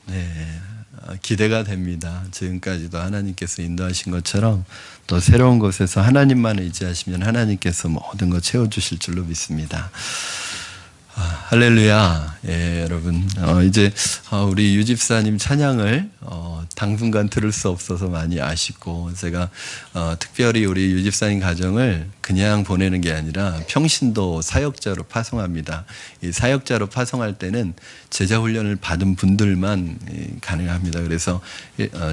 네, 기대가 됩니다. 지금까지도 하나님께서 인도하신 것처럼 또 새로운 곳에서 하나님만 의지하시면 하나님께서 모든 거 채워주실 줄로 믿습니다. 할렐루야. 예, 여러분 이제 우리 유집사님 찬양을 당분간 들을 수 없어서 많이 아쉽고, 제가 특별히 우리 유집사님 가정을 그냥 보내는 게 아니라 평신도 사역자로 파송합니다. 이 사역자로 파송할 때는 제자훈련을 받은 분들만 가능합니다. 그래서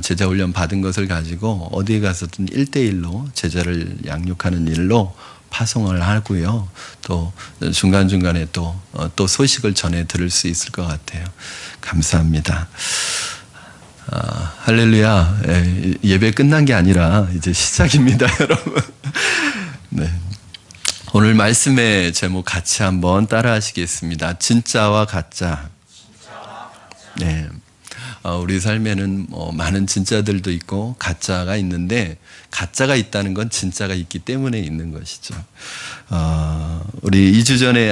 제자훈련 받은 것을 가지고 어디에 가서든 1대1로 제자를 양육하는 일로 파송을 하고요. 또 중간중간에 또 소식을 전해 들을 수 있을 것 같아요. 감사합니다. 할렐루야. 예배 끝난 게 아니라 이제 시작입니다, 여러분. 네. 오늘 말씀의 제목 같이 한번 따라 하시겠습니다. 진짜와 가짜. 네. 우리 삶에는 많은 진짜들도 있고 가짜가 있는데, 가짜가 있다는 건 진짜가 있기 때문에 있는 것이죠. 우리 2주 전에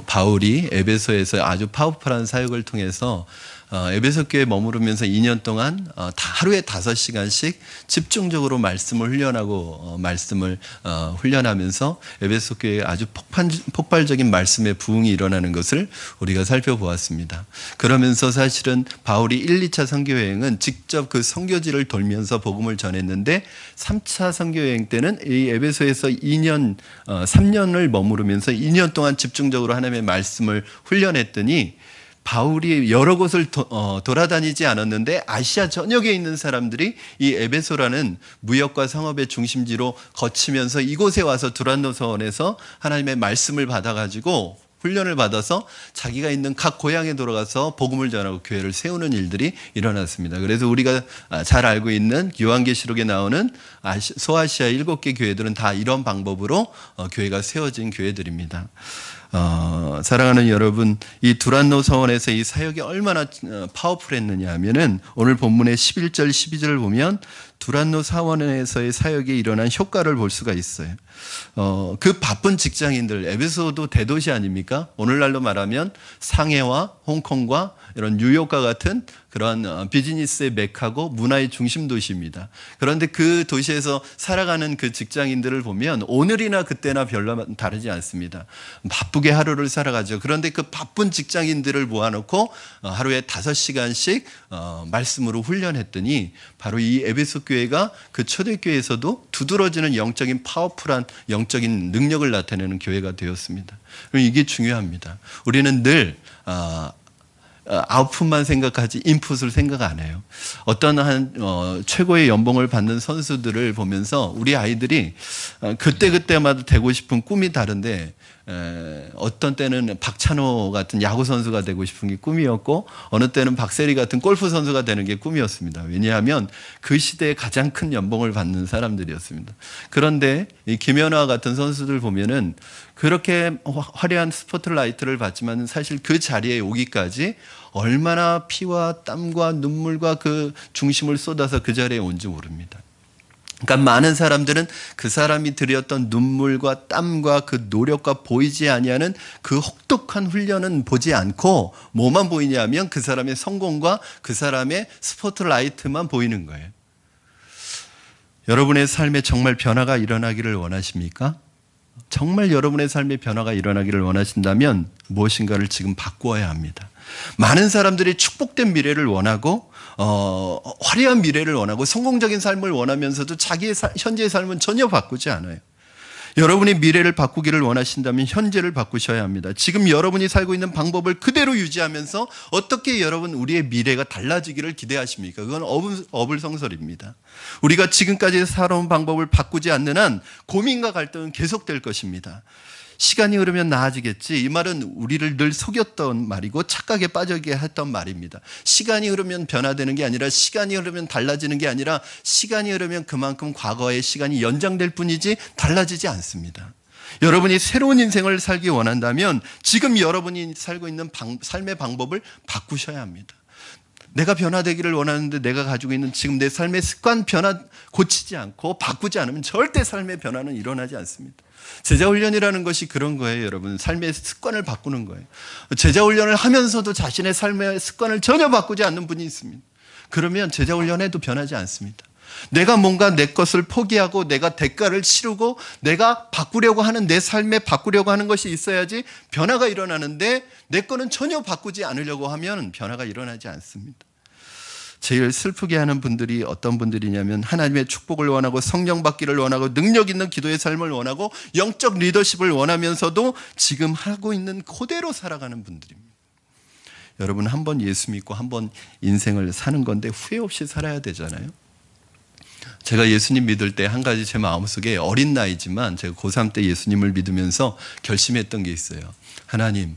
바울이 에베소에서 아주 파워풀한 사역을 통해서 에베소 교회에 머무르면서 2년 동안 하루에 5시간씩 집중적으로 말씀을 훈련하고 말씀을 훈련하면서 에베소 교회에 아주 폭발적인 말씀의 부흥이 일어나는 것을 우리가 살펴보았습니다. 그러면서 사실은 바울이 1, 2차 선교여행은 직접 그 선교지를 돌면서 복음을 전했는데, 3차 선교여행 때는 이 에베소에서 3년을 머무르면서 2년 동안 집중적으로 하나님의 말씀을 훈련했더니, 바울이 여러 곳을 돌아다니지 않았는데 아시아 전역에 있는 사람들이 이 에베소라는 무역과 상업의 중심지로 거치면서 이곳에 와서 두란노선에서 하나님의 말씀을 받아가지고 훈련을 받아서 자기가 있는 각 고향에 돌아가서 복음을 전하고 교회를 세우는 일들이 일어났습니다. 그래서 우리가 잘 알고 있는 요한계시록에 나오는 소아시아 7개 교회들은 다 이런 방법으로 교회가 세워진 교회들입니다. 사랑하는 여러분, 이 두란노 서원에서 이 사역이 얼마나 파워풀했느냐 하면은, 오늘 본문의 11절 12절을 보면 두란노 사원에서의 사역에 일어난 효과를 볼 수가 있어요. 그 바쁜 직장인들, 에베소도 대도시 아닙니까? 오늘날로 말하면 상해와 홍콩과 이런 뉴욕과 같은 그런 비즈니스의 메카고 문화의 중심 도시입니다. 그런데 그 도시에서 살아가는 그 직장인들을 보면 오늘이나 그때나 별로 다르지 않습니다. 바쁘게 하루를 살아가죠. 그런데 그 바쁜 직장인들을 모아놓고 하루에 5시간씩 말씀으로 훈련했더니, 바로 이 에베소 교회가 그 초대교회에서도 두드러지는 영적인 파워풀한 영적인 능력을 나타내는 교회가 되었습니다. 이게 중요합니다. 우리는 늘 아웃풋만 생각하지 인풋을 생각 안 해요. 어떤 최고의 연봉을 받는 선수들을 보면서 우리 아이들이 그때마다 되고 싶은 꿈이 다른데, 어떤 때는 박찬호 같은 야구 선수가 되고 싶은 게 꿈이었고, 어느 때는 박세리 같은 골프 선수가 되는 게 꿈이었습니다. 왜냐하면 그 시대에 가장 큰 연봉을 받는 사람들이었습니다. 그런데 이 김연아 같은 선수들 보면은 그렇게 화려한 스포트라이트를 받지만 사실 그 자리에 오기까지 얼마나 피와 땀과 눈물과 그 중심을 쏟아서 그 자리에 온지 모릅니다. 그러니까 많은 사람들은 그 사람이 들였던 눈물과 땀과 그 노력과 보이지 아니하는 그 혹독한 훈련은 보지 않고 뭐만 보이냐면 그 사람의 성공과 그 사람의 스포트라이트만 보이는 거예요. 여러분의 삶에 정말 변화가 일어나기를 원하십니까? 정말 여러분의 삶에 변화가 일어나기를 원하신다면 무엇인가를 지금 바꾸어야 합니다. 많은 사람들이 축복된 미래를 원하고 화려한 미래를 원하고 성공적인 삶을 원하면서도 자기의 현재의 삶은 전혀 바꾸지 않아요. 여러분이 미래를 바꾸기를 원하신다면 현재를 바꾸셔야 합니다. 지금 여러분이 살고 있는 방법을 그대로 유지하면서 어떻게 여러분 우리의 미래가 달라지기를 기대하십니까? 그건 어불성설입니다. 우리가 지금까지 살아온 방법을 바꾸지 않는 한 고민과 갈등은 계속될 것입니다. 시간이 흐르면 나아지겠지, 이 말은 우리를 늘 속였던 말이고 착각에 빠지게 했던 말입니다. 시간이 흐르면 변화되는 게 아니라, 시간이 흐르면 달라지는 게 아니라, 시간이 흐르면 그만큼 과거의 시간이 연장될 뿐이지 달라지지 않습니다. 여러분이 새로운 인생을 살기 원한다면 지금 여러분이 살고 있는 삶의 방법을 바꾸셔야 합니다. 내가 변화되기를 원하는데 내가 가지고 있는 지금 내 삶의 습관 고치지 않고 바꾸지 않으면 절대 삶의 변화는 일어나지 않습니다. 제자훈련이라는 것이 그런 거예요, 여러분. 삶의 습관을 바꾸는 거예요. 제자훈련을 하면서도 자신의 삶의 습관을 전혀 바꾸지 않는 분이 있습니다. 그러면 제자훈련에도 변하지 않습니다. 내가 뭔가 내 것을 포기하고 내가 대가를 치르고 내가 바꾸려고 하는 내 삶에 바꾸려고 하는 것이 있어야지 변화가 일어나는데 내 거는 전혀 바꾸지 않으려고 하면 변화가 일어나지 않습니다. 제일 슬프게 하는 분들이 어떤 분들이냐면 하나님의 축복을 원하고 성령 받기를 원하고 능력 있는 기도의 삶을 원하고 영적 리더십을 원하면서도 지금 하고 있는 그대로 살아가는 분들입니다. 여러분, 한 번 예수 믿고 한 번 인생을 사는 건데 후회 없이 살아야 되잖아요. 제가 예수님 믿을 때 한 가지 제 마음속에 어린 나이지만 제가 고3 때 예수님을 믿으면서 결심했던 게 있어요. 하나님,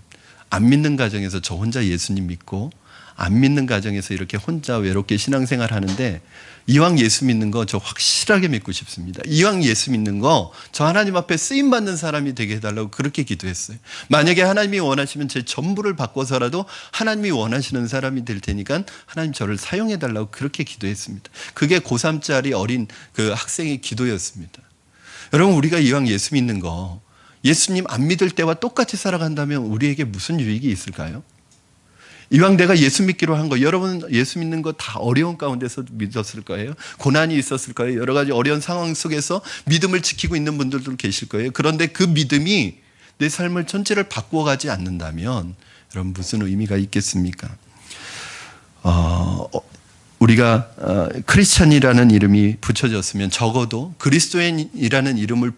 안 믿는 가정에서 저 혼자 예수님 믿고 안 믿는 가정에서 이렇게 혼자 외롭게 신앙생활 하는데 이왕 예수 믿는 거 저 확실하게 믿고 싶습니다. 이왕 예수 믿는 거 저 하나님 앞에 쓰임받는 사람이 되게 해달라고 그렇게 기도했어요. 만약에 하나님이 원하시면 제 전부를 바꿔서라도 하나님이 원하시는 사람이 될 테니까 하나님 저를 사용해달라고 그렇게 기도했습니다. 그게 고3짜리 어린 그 학생의 기도였습니다. 여러분, 우리가 이왕 예수 믿는 거 예수님 안 믿을 때와 똑같이 살아간다면 우리에게 무슨 유익이 있을까요? 이왕 내가 예수 믿기로 한 거, 여러분 예수 믿는 거 다 어려운 가운데서 믿었을 거예요. 고난이 있었을 거예요. 여러 가지 어려운 상황 속에서 믿음을 지키고 있는 분들도 계실 거예요. 그런데 그 믿음이 내 삶을 전체를 바꾸어가지 않는다면 여러분 무슨 의미가 있겠습니까? 우리가 크리스찬이라는 이름이 붙여졌으면 적어도 그리스도인이라는 이름을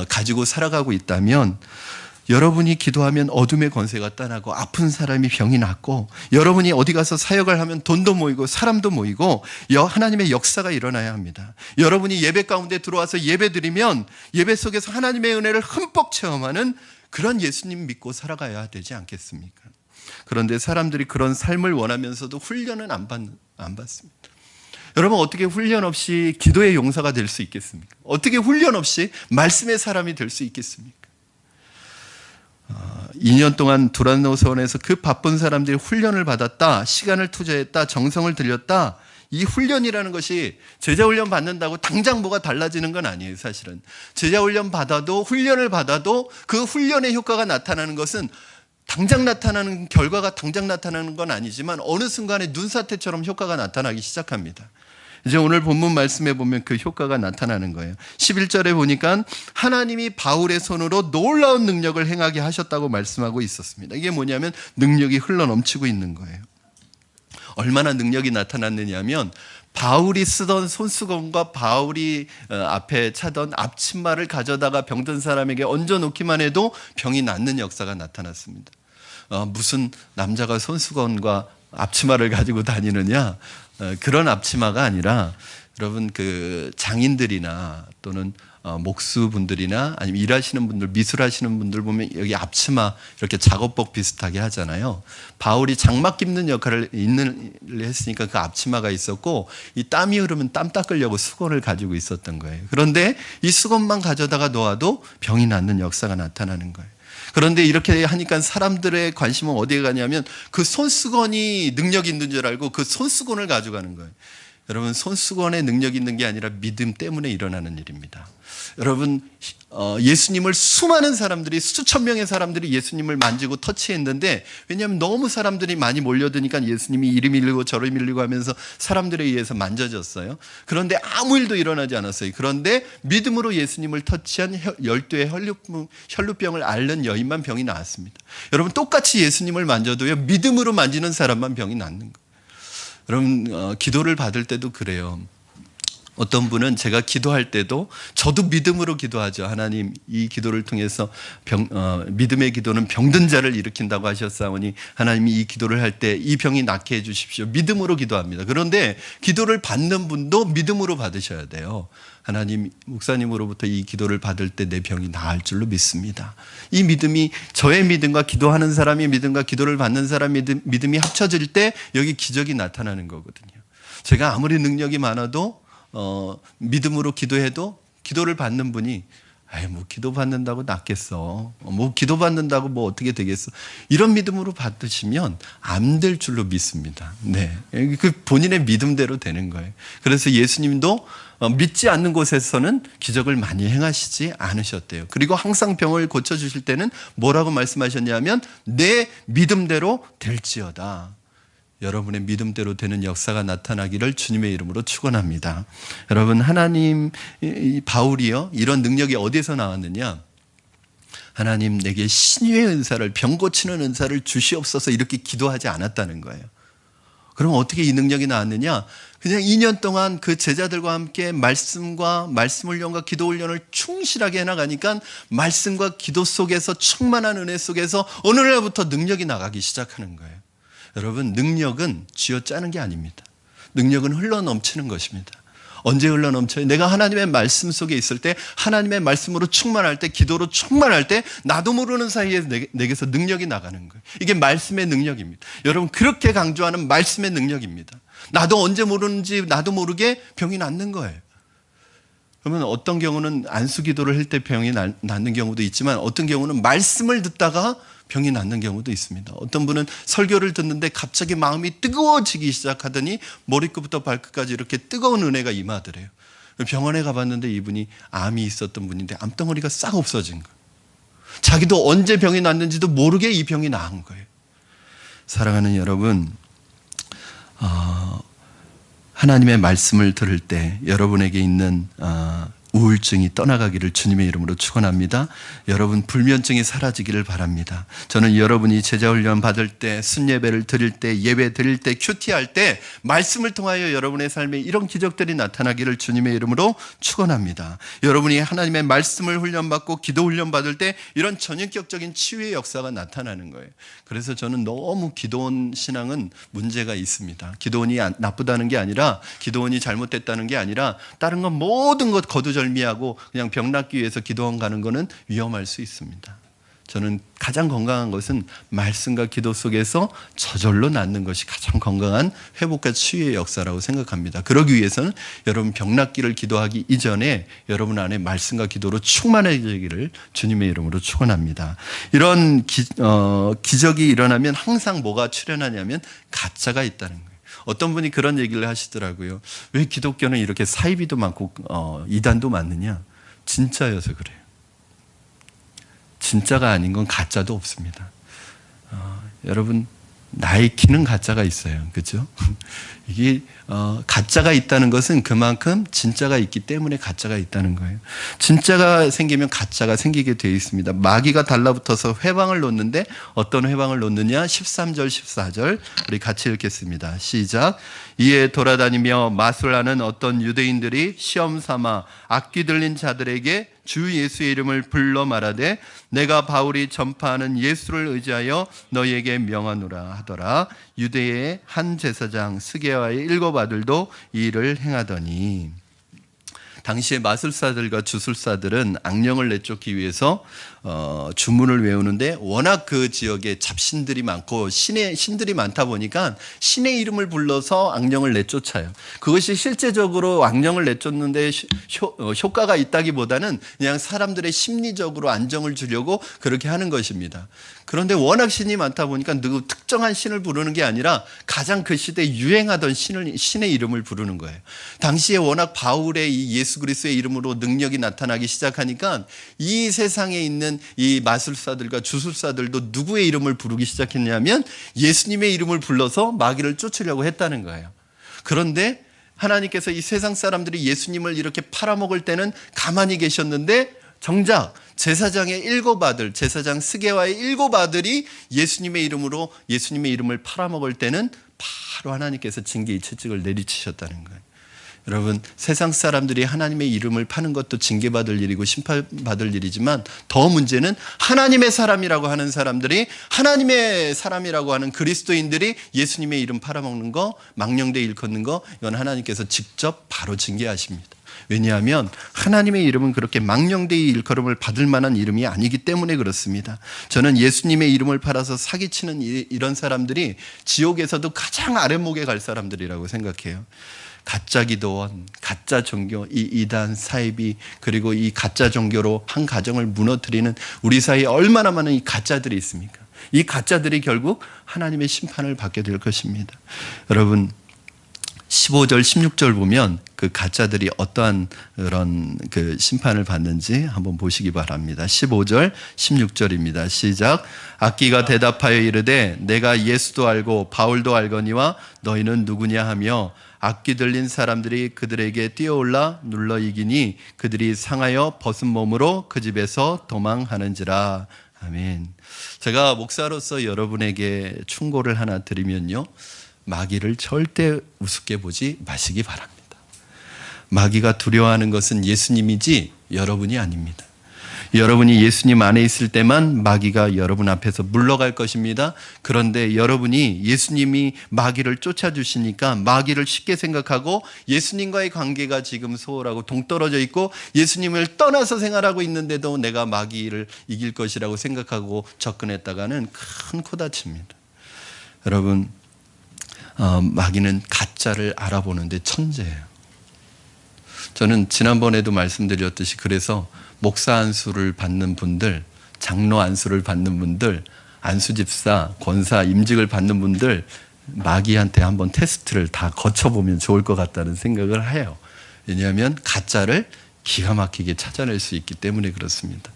가지고 살아가고 있다면 여러분이 기도하면 어둠의 권세가 떠나고 아픈 사람이 병이 낫고 여러분이 어디 가서 사역을 하면 돈도 모이고 사람도 모이고 하나님의 역사가 일어나야 합니다. 여러분이 예배 가운데 들어와서 예배 드리면 예배 속에서 하나님의 은혜를 흠뻑 체험하는 그런 예수님 믿고 살아가야 되지 않겠습니까? 그런데 사람들이 그런 삶을 원하면서도 훈련은 안 받습니다. 여러분, 어떻게 훈련 없이 기도의 용사가 될 수 있겠습니까? 어떻게 훈련 없이 말씀의 사람이 될 수 있겠습니까? 2년 동안 두란노선에서 그 바쁜 사람들이 훈련을 받았다, 시간을 투자했다, 정성을 들였다. 이 훈련이라는 것이 제자훈련 받는다고 당장 뭐가 달라지는 건 아니에요. 사실은 제자훈련 받아도 훈련을 받아도 그 훈련의 효과가 나타나는 것은 당장 나타나는 결과가 당장 나타나는 건 아니지만 어느 순간에 눈사태처럼 효과가 나타나기 시작합니다. 이제 오늘 본문 말씀에 보면 그 효과가 나타나는 거예요. 11절에 보니까 하나님이 바울의 손으로 놀라운 능력을 행하게 하셨다고 말씀하고 있었습니다. 이게 뭐냐면 능력이 흘러넘치고 있는 거예요. 얼마나 능력이 나타났느냐면 바울이 쓰던 손수건과 바울이 앞에 차던 앞치마를 가져다가 병든 사람에게 얹어놓기만 해도 병이 낫는 역사가 나타났습니다. 무슨 남자가 손수건과 앞치마를 가지고 다니느냐, 그런 앞치마가 아니라 여러분 그 장인들이나 또는 목수분들이나 아니면 일하시는 분들, 미술하시는 분들 보면 여기 앞치마 이렇게 작업복 비슷하게 하잖아요. 바울이 장막 깁는 역할을 했으니까 그 앞치마가 있었고 이 땀이 흐르면 땀 닦으려고 수건을 가지고 있었던 거예요. 그런데 이 수건만 가져다가 놓아도 병이 낫는 역사가 나타나는 거예요. 그런데 이렇게 하니까 사람들의 관심은 어디에 가냐면 그 손수건이 능력 있는 줄 알고 그 손수건을 가져가는 거예요. 여러분, 손수건에 능력이 있는 게 아니라 믿음 때문에 일어나는 일입니다. 여러분, 예수님을 수많은 사람들이, 수천 명의 사람들이 예수님을 만지고 터치했는데, 왜냐하면 너무 사람들이 많이 몰려드니까 예수님이 이리 밀리고 저리 밀리고 하면서 사람들에 의해서 만져졌어요. 그런데 아무 일도 일어나지 않았어요. 그런데 믿음으로 예수님을 터치한 12의 혈루병을 앓는 여인만 병이 나았습니다. 여러분, 똑같이 예수님을 만져도요, 믿음으로 만지는 사람만 병이 낫는 거예요. 여러분, 기도를 받을 때도 그래요. 어떤 분은 제가 기도할 때도 저도 믿음으로 기도하죠. 하나님, 이 기도를 통해서 믿음의 기도는 병든 자를 일으킨다고 하셨사오니 하나님이 이 기도를 할 때 이 병이 낫게 해 주십시오. 믿음으로 기도합니다. 그런데 기도를 받는 분도 믿음으로 받으셔야 돼요. 하나님, 목사님으로부터 이 기도를 받을 때 내 병이 나을 줄로 믿습니다. 이 믿음이 저의 믿음과 기도하는 사람의 믿음과 기도를 받는 사람의 믿음이 합쳐질 때 여기 기적이 나타나는 거거든요. 제가 아무리 능력이 많아도 믿음으로 기도해도 기도를 받는 분이 아이, 뭐 기도 받는다고 낫겠어. 뭐 기도 받는다고 뭐 어떻게 되겠어. 이런 믿음으로 받으시면 안 될 줄로 믿습니다. 네. 그 본인의 믿음대로 되는 거예요. 그래서 예수님도 믿지 않는 곳에서는 기적을 많이 행하시지 않으셨대요. 그리고 항상 병을 고쳐주실 때는 뭐라고 말씀하셨냐면 내 믿음대로 될지어다. 여러분의 믿음대로 되는 역사가 나타나기를 주님의 이름으로 축원합니다. 여러분, 하나님, 바울이요, 이런 능력이 어디에서 나왔느냐? 하나님, 내게 신유의 은사를, 병 고치는 은사를 주시옵소서 이렇게 기도하지 않았다는 거예요. 그럼 어떻게 이 능력이 나왔느냐? 그냥 2년 동안 그 제자들과 함께 말씀과 말씀 훈련과 기도 훈련을 충실하게 해나가니까 말씀과 기도 속에서 충만한 은혜 속에서 어느 날부터 능력이 나가기 시작하는 거예요. 여러분, 능력은 쥐어짜는 게 아닙니다. 능력은 흘러넘치는 것입니다. 언제 흘러넘쳐요? 내가 하나님의 말씀 속에 있을 때, 하나님의 말씀으로 충만할 때, 기도로 충만할 때 나도 모르는 사이에 내게서 능력이 나가는 거예요. 이게 말씀의 능력입니다. 여러분, 그렇게 강조하는 말씀의 능력입니다. 나도 언제 모르는지 나도 모르게 병이 낫는 거예요. 그러면 어떤 경우는 안수 기도를 할 때 병이 낫는 경우도 있지만 어떤 경우는 말씀을 듣다가 병이 낫는 경우도 있습니다. 어떤 분은 설교를 듣는데 갑자기 마음이 뜨거워지기 시작하더니 머리끝부터 발끝까지 이렇게 뜨거운 은혜가 임하더래요. 병원에 가봤는데 이분이 암이 있었던 분인데 암덩어리가 싹 없어진 거예요. 자기도 언제 병이 났는지도 모르게 이 병이 나은 거예요. 사랑하는 여러분, 하나님의 말씀을 들을 때 여러분에게 있는 우울증이 떠나가기를 주님의 이름으로 축원합니다. 여러분, 불면증이 사라지기를 바랍니다. 저는 여러분이 제자훈련 받을 때, 순예배를 드릴 때, 예배 드릴 때, 큐티할 때 말씀을 통하여 여러분의 삶에 이런 기적들이 나타나기를 주님의 이름으로 축원합니다. 여러분이 하나님의 말씀을 훈련받고 기도 훈련 받을 때 이런 전인격적인 치유의 역사가 나타나는 거예요. 그래서 저는 너무 기도원 신앙은 문제가 있습니다. 기도원이 나쁘다는 게 아니라, 기도원이 잘못됐다는 게 아니라 다른 건 모든 것 거두절미하고 그냥 병 낫기 위해서 기도원 가는 거는 위험할 수 있습니다. 저는 가장 건강한 것은 말씀과 기도 속에서 저절로 낫는 것이 가장 건강한 회복과 치유의 역사라고 생각합니다. 그러기 위해서는 여러분 병 낫기를 기도하기 이전에 여러분 안에 말씀과 기도로 충만해지기를 주님의 이름으로 축원합니다. 이런 기적이 일어나면 항상 뭐가 출현하냐면 가짜가 있다는 거예요. 어떤 분이 그런 얘기를 하시더라고요. 왜 기독교는 이렇게 사이비도 많고 이단도 많느냐? 진짜여서 그래요. 진짜가 아닌 건 가짜도 없습니다. 여러분, 나이키는 가짜가 있어요. 그렇죠? 이게 가짜가 있다는 것은 그만큼 진짜가 있기 때문에 가짜가 있다는 거예요. 진짜가 생기면 가짜가 생기게 되어 있습니다. 마귀가 달라붙어서 회방을 놓는데 어떤 회방을 놓느냐? 13절 14절 우리 같이 읽겠습니다. 시작. 이에 돌아다니며 마술하는 어떤 유대인들이 시험 삼아 악귀 들린 자들에게 주 예수의 이름을 불러 말하되 내가 바울이 전파하는 예수를 의지하여 너희에게 명하노라 하더라. 유대의 한 제사장 스게와의 7 아들도 이 일을 행하더니. 당시에 마술사들과 주술사들은 악령을 내쫓기 위해서 주문을 외우는데 워낙 그 지역에 잡신들이 많고 신들이 많다 보니까 신의 이름을 불러서 악령을 내쫓아요. 그것이 실제적으로 악령을 내쫓는데 효과가 있다기보다는 그냥 사람들의 심리적으로 안정을 주려고 그렇게 하는 것입니다. 그런데 워낙 신이 많다 보니까 누구 특정한 신을 부르는 게 아니라 가장 그 시대에 유행하던 신의 이름을 부르는 거예요. 당시에 워낙 바울의 이 예수 그리스도의 이름으로 능력이 나타나기 시작하니까 이 세상에 있는 이 마술사들과 주술사들도 누구의 이름을 부르기 시작했냐면 예수님의 이름을 불러서 마귀를 쫓으려고 했다는 거예요. 그런데 하나님께서 이 세상 사람들이 예수님을 이렇게 팔아먹을 때는 가만히 계셨는데 정작 제사장의 7 아들, 제사장 스게와의 7 아들이 예수님의 이름으로 예수님의 이름을 팔아먹을 때는 바로 하나님께서 징계의 채찍을 내리치셨다는 거예요. 여러분, 세상 사람들이 하나님의 이름을 파는 것도 징계받을 일이고 심판받을 일이지만 더 문제는 하나님의 사람이라고 하는 사람들이, 하나님의 사람이라고 하는 그리스도인들이 예수님의 이름 팔아먹는 거, 망령되이 일컫는 거, 이건 하나님께서 직접 바로 징계하십니다. 왜냐하면 하나님의 이름은 그렇게 망령되이 일컬음을 받을 만한 이름이 아니기 때문에 그렇습니다. 저는 예수님의 이름을 팔아서 사기치는 이런 사람들이 지옥에서도 가장 아랫목에 갈 사람들이라고 생각해요. 가짜 기도원, 가짜 종교, 이 이단, 사이비, 그리고 이 가짜 종교로 한 가정을 무너뜨리는 우리 사이에 얼마나 많은 이 가짜들이 있습니까? 이 가짜들이 결국 하나님의 심판을 받게 될 것입니다. 여러분, 15절, 16절 보면 그 가짜들이 어떠한 그런 그 심판을 받는지 한번 보시기 바랍니다. 15절, 16절입니다. 시작. 악기가 대답하여 이르되 내가 예수도 알고 바울도 알거니와 너희는 누구냐 하며 악기 들린 사람들이 그들에게 뛰어올라 눌러 이기니 그들이 상하여 벗은 몸으로 그 집에서 도망하는지라. 아멘. 제가 목사로서 여러분에게 충고를 하나 드리면요, 마귀를 절대 우습게 보지 마시기 바랍니다. 마귀가 두려워하는 것은 예수님이지 여러분이 아닙니다. 여러분이 예수님 안에 있을 때만 마귀가 여러분 앞에서 물러갈 것입니다. 그런데 여러분이 예수님이 마귀를 쫓아주시니까 마귀를 쉽게 생각하고 예수님과의 관계가 지금 소홀하고 동떨어져 있고 예수님을 떠나서 생활하고 있는데도 내가 마귀를 이길 것이라고 생각하고 접근했다가는 큰 코다칩니다. 여러분, 마귀는 가짜를 알아보는데 천재예요. 저는 지난번에도 말씀드렸듯이 그래서 목사 안수를 받는 분들, 장로 안수를 받는 분들, 안수집사, 권사, 임직을 받는 분들 마귀한테 한번 테스트를 다 거쳐보면 좋을 것 같다는 생각을 해요. 왜냐하면 가짜를 기가 막히게 찾아낼 수 있기 때문에 그렇습니다.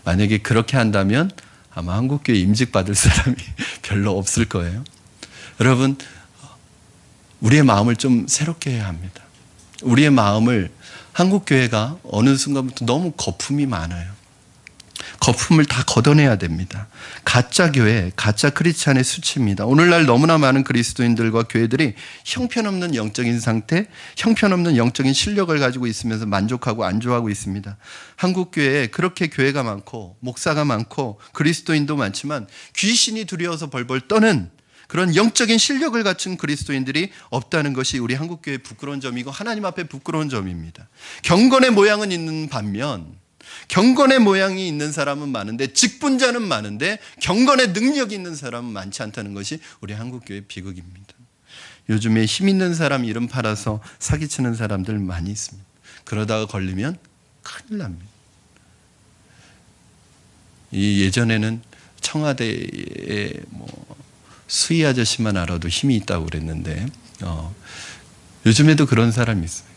만약에 그렇게 한다면 아마 한국교회 임직 받을 사람이 별로 없을 거예요. 여러분, 우리의 마음을 좀 새롭게 해야 합니다. 우리의 마음을, 한국교회가 어느 순간부터 너무 거품이 많아요. 거품을 다 걷어내야 됩니다. 가짜 교회, 가짜 크리스찬의 수치입니다. 오늘날 너무나 많은 그리스도인들과 교회들이 형편없는 영적인 상태, 형편없는 영적인 실력을 가지고 있으면서 만족하고 안주하고 있습니다. 한국교회에 그렇게 교회가 많고 목사가 많고 그리스도인도 많지만 귀신이 두려워서 벌벌 떠는 그런 영적인 실력을 갖춘 그리스도인들이 없다는 것이 우리 한국교회의 부끄러운 점이고 하나님 앞에 부끄러운 점입니다. 경건의 모양은 있는 반면 경건의 모양이 있는 사람은 많은데 직분자는 많은데 경건의 능력이 있는 사람은 많지 않다는 것이 우리 한국교회의 비극입니다. 요즘에 힘 있는 사람 이름 팔아서 사기치는 사람들 많이 있습니다. 그러다가 걸리면 큰일 납니다. 이 예전에는 청와대에 수희 아저씨만 알아도 힘이 있다고 그랬는데 요즘에도 그런 사람이 있어요.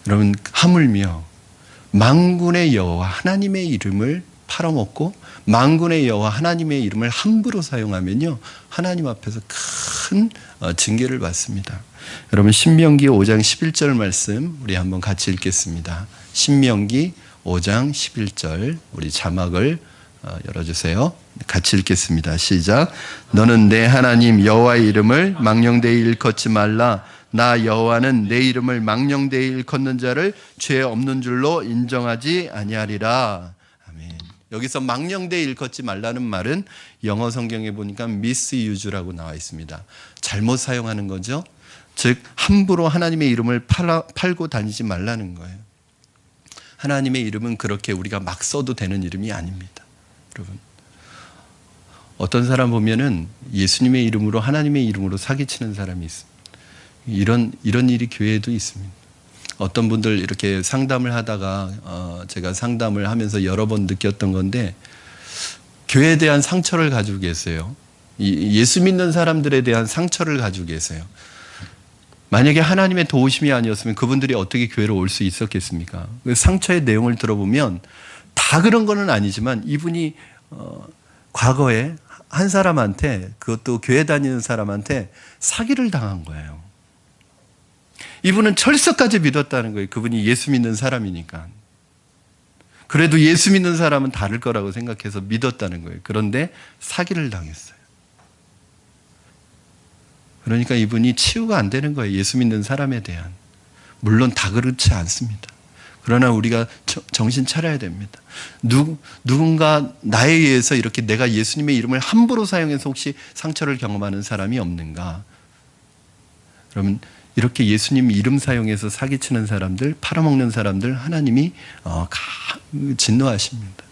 여러분, 하물며 만군의 여호와 하나님의 이름을 팔아먹고 만군의 여호와 하나님의 이름을 함부로 사용하면요 하나님 앞에서 큰 징계를 받습니다. 여러분, 신명기 5장 11절 말씀 우리 한번 같이 읽겠습니다. 신명기 5장 11절 우리 자막을 열어주세요. 같이 읽겠습니다. 시작. 너는 내 하나님 여호와의 이름을 망령되이 일컫지 말라. 나 여호와는 내 이름을 망령되이 일컫는 자를 죄 없는 줄로 인정하지 아니하리라. 아멘. 여기서 망령되이 일컫지 말라는 말은 영어 성경에 보니까 misuse라고 나와 있습니다. 잘못 사용하는 거죠. 즉 함부로 하나님의 이름을 팔고 다니지 말라는 거예요. 하나님의 이름은 그렇게 우리가 막 써도 되는 이름이 아닙니다. 여러분, 어떤 사람 보면은 예수님의 이름으로 하나님의 이름으로 사기치는 사람이 있습니다. 이런 일이 교회에도 있습니다. 어떤 분들 이렇게 상담을 하다가 제가 상담을 하면서 여러 번 느꼈던 건데 교회에 대한 상처를 가지고 계세요. 예수 믿는 사람들에 대한 상처를 가지고 계세요. 만약에 하나님의 도우심이 아니었으면 그분들이 어떻게 교회로 올 수 있었겠습니까? 그 상처의 내용을 들어보면 다 그런 건 아니지만 이분이 과거에 한 사람한테, 그것도 교회 다니는 사람한테 사기를 당한 거예요. 이분은 철석까지 믿었다는 거예요. 그분이 예수 믿는 사람이니까. 그래도 예수 믿는 사람은 다를 거라고 생각해서 믿었다는 거예요. 그런데 사기를 당했어요. 그러니까 이분이 치유가 안 되는 거예요. 예수 믿는 사람에 대한. 물론 다 그렇지 않습니다. 그러나 우리가 정신 차려야 됩니다. 누군가 나에 의해서 이렇게 내가 예수님의 이름을 함부로 사용해서 혹시 상처를 경험하는 사람이 없는가? 그러면 이렇게 예수님 이름 사용해서 사기치는 사람들, 팔아먹는 사람들 하나님이 진노하십니다.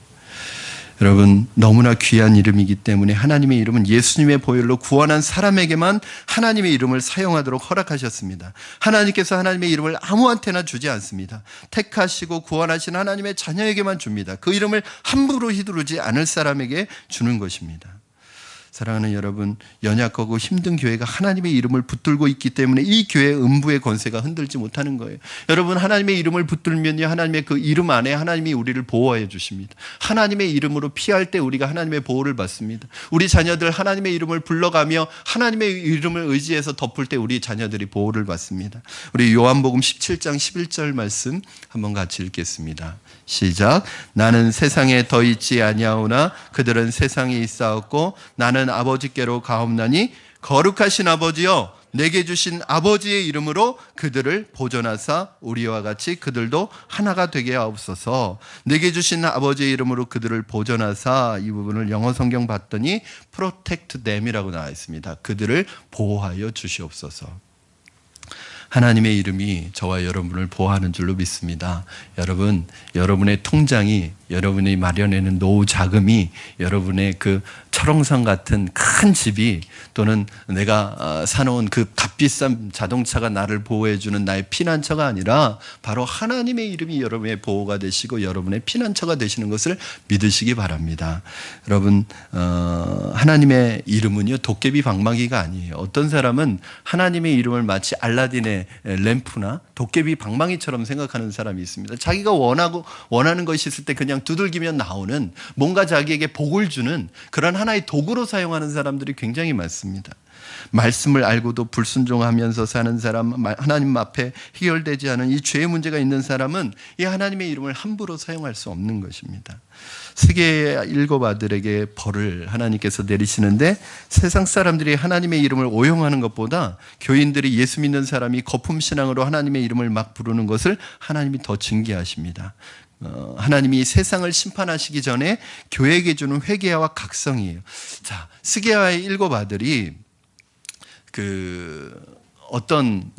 여러분, 너무나 귀한 이름이기 때문에 하나님의 이름은 예수님의 보혈로 구원한 사람에게만 하나님의 이름을 사용하도록 허락하셨습니다. 하나님께서 하나님의 이름을 아무한테나 주지 않습니다. 택하시고 구원하신 하나님의 자녀에게만 줍니다. 그 이름을 함부로 휘두르지 않을 사람에게 주는 것입니다. 사랑하는 여러분, 연약하고 힘든 교회가 하나님의 이름을 붙들고 있기 때문에 이 교회의 음부의 권세가 흔들지 못하는 거예요. 여러분, 하나님의 이름을 붙들면요, 하나님의 그 이름 안에 하나님이 우리를 보호해 주십니다. 하나님의 이름으로 피할 때 우리가 하나님의 보호를 받습니다. 우리 자녀들 하나님의 이름을 불러가며 하나님의 이름을 의지해서 덮을 때 우리 자녀들이 보호를 받습니다. 우리 요한복음 17장 11절 말씀 한번 같이 읽겠습니다. 시작. 나는 세상에 더 있지 아니하오나 그들은 세상에 있사옵고 나는 아버지께로 가옵나니 거룩하신 아버지여 내게 주신 아버지의 이름으로 그들을 보존하사 우리와 같이 그들도 하나가 되게 하옵소서. 내게 주신 아버지의 이름으로 그들을 보존하사, 이 부분을 영어 성경 봤더니 protect them이라고 나와 있습니다. 그들을 보호하여 주시옵소서. 하나님의 이름이 저와 여러분을 보호하는 줄로 믿습니다. 여러분, 여러분의 통장이, 여러분이 마련해놓은 노후 자금이, 여러분의 그 철옹성 같은 큰 집이, 또는 내가 사놓은 그 값비싼 자동차가 나를 보호해주는 나의 피난처가 아니라 바로 하나님의 이름이 여러분의 보호가 되시고 여러분의 피난처가 되시는 것을 믿으시기 바랍니다. 여러분, 하나님의 이름은요, 도깨비 방망이가 아니에요. 어떤 사람은 하나님의 이름을 마치 알라딘의 램프나 도깨비 방망이처럼 생각하는 사람이 있습니다. 자기가 원하는 것이 있을 때 그냥 두들기면 나오는, 뭔가 자기에게 복을 주는 그런 하나의 도구로 사용하는 사람들이 굉장히 많습니다. 말씀을 알고도 불순종하면서 사는 사람, 하나님 앞에 해결되지 않은 이 죄의 문제가 있는 사람은 이 하나님의 이름을 함부로 사용할 수 없는 것입니다. 세계의 7 아들에게 벌을 하나님께서 내리시는데, 세상 사람들이 하나님의 이름을 오용하는 것보다 교인들이 예수 믿는 사람이 거품신앙으로 하나님의 이름을 막 부르는 것을 하나님이 더 증개하십니다. 하나님이 세상을 심판하시기 전에 교회에게 주는 회개와 각성이에요. 자, 스게야의 7 아들이 어떤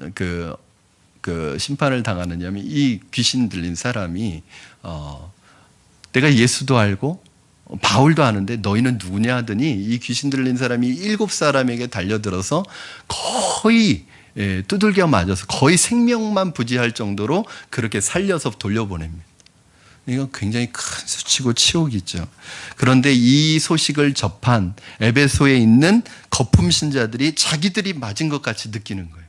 심판을 당하느냐면, 이 귀신 들린 사람이 내가 예수도 알고 바울도 아는데 너희는 누구냐 하더니, 이 귀신 들린 사람이 7 사람에게 달려들어서 거의 두들겨 맞아서 거의 생명만 부지할 정도로 그렇게 살려서 돌려보냅니다. 이건 굉장히 큰 수치고 치욕이죠. 그런데 이 소식을 접한 에베소에 있는 거품 신자들이 자기들이 맞은 것 같이 느끼는 거예요.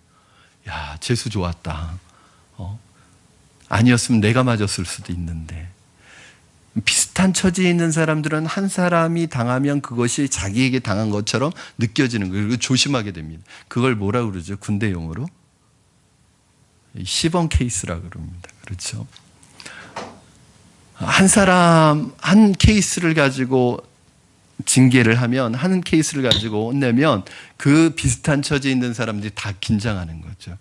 야, 재수 좋았다. 아니었으면 내가 맞았을 수도 있는데. 비슷한 처지에 있는 사람들은 한 사람이 당하면 그것이 자기에게 당한 것처럼 느껴지는 거예요. 그리고 조심하게 됩니다. 그걸 뭐라고 그러죠? 군대 용어로? 시범 케이스라고 그럽니다. 그렇죠? 한 사람, 한 케이스를 가지고 징계를 하면, 한 케이스를 가지고 혼내면 그 비슷한 처지에 있는 사람들이 다 긴장하는 거죠.